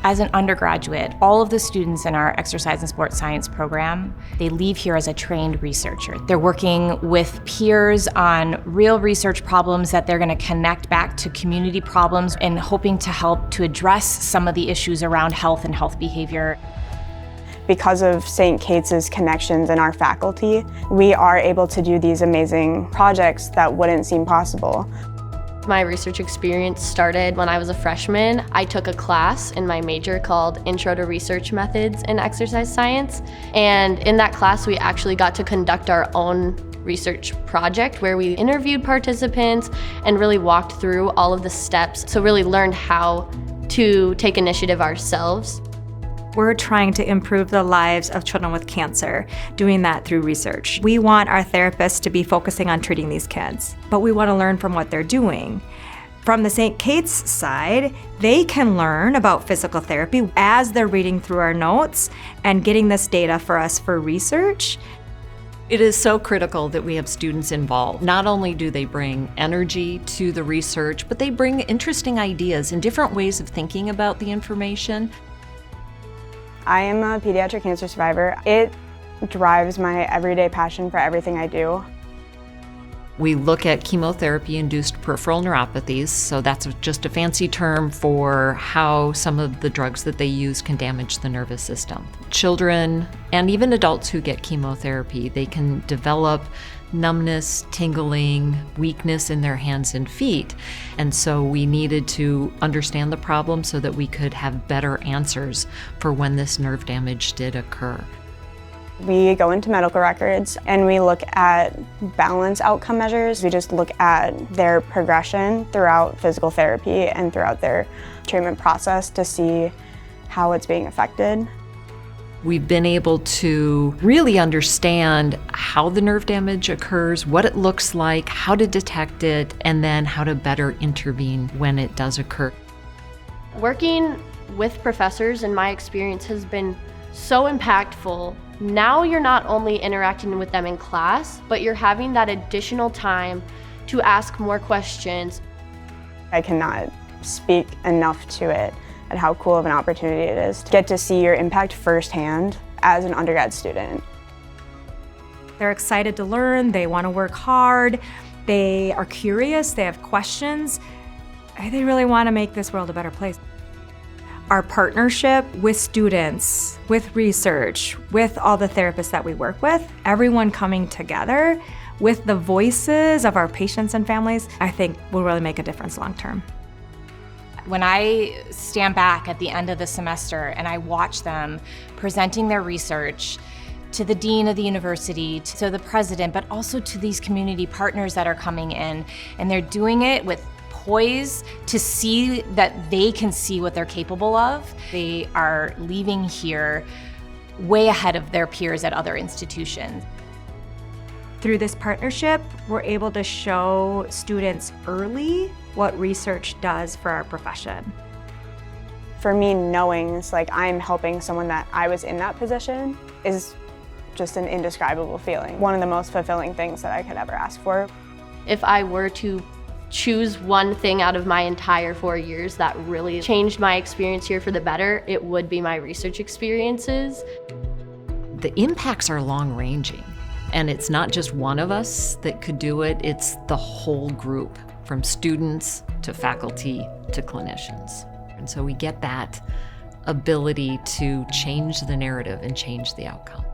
As an undergraduate, all of the students in our exercise and sports science program, they leave here as a trained researcher. They're working with peers on real research problems that they're going to connect back to community problems and hoping to help to address some of the issues around health and health behavior. Because of St. Kate's connections in our faculty, we are able to do these amazing projects that wouldn't seem possible. My research experience started when I was a freshman. I took a class in my major called Intro to Research Methods in Exercise Science. And in that class, we actually got to conduct our own research project where we interviewed participants and really walked through all of the steps. So really learned how to take initiative ourselves. We're trying to improve the lives of children with cancer, doing that through research. We want our therapists to be focusing on treating these kids, but we want to learn from what they're doing. From the St. Kate's side, they can learn about physical therapy as they're reading through our notes and getting this data for us for research. It is so critical that we have students involved. Not only do they bring energy to the research, but they bring interesting ideas and different ways of thinking about the information. I am a pediatric cancer survivor. It drives my everyday passion for everything I do. We look at chemotherapy-induced peripheral neuropathies, so that's just a fancy term for how some of the drugs that they use can damage the nervous system. Children and even adults who get chemotherapy, they can develop numbness, tingling, weakness in their hands and feet. And so we needed to understand the problem so that we could have better answers for when this nerve damage did occur. We go into medical records and we look at balance outcome measures. We just look at their progression throughout physical therapy and throughout their treatment process to see how it's being affected. We've been able to really understand how the nerve damage occurs, what it looks like, how to detect it, and then how to better intervene when it does occur. Working with professors, in my experience, has been so impactful. Now you're not only interacting with them in class, but you're having that additional time to ask more questions. I cannot speak enough to it and how cool of an opportunity it is to get to see your impact firsthand as an undergrad student. They're excited to learn, they want to work hard, they are curious, they have questions. They really want to make this world a better place. Our partnership with students, with research, with all the therapists that we work with, everyone coming together with the voices of our patients and families, I think will really make a difference long term. When I stand back at the end of the semester and I watch them presenting their research to the dean of the university, to the president, but also to these community partners that are coming in, and they're doing it with poise to see that they can see what they're capable of. They are leaving here way ahead of their peers at other institutions. Through this partnership, we're able to show students early what research does for our profession. For me, knowing it's like I'm helping someone that I was in that position is just an indescribable feeling. One of the most fulfilling things that I could ever ask for. If I were to choose one thing out of my entire 4 years that really changed my experience here for the better, it would be my research experiences. The impacts are long-ranging, and it's not just one of us that could do it, it's the whole group, from students to faculty to clinicians. And so we get that ability to change the narrative and change the outcome.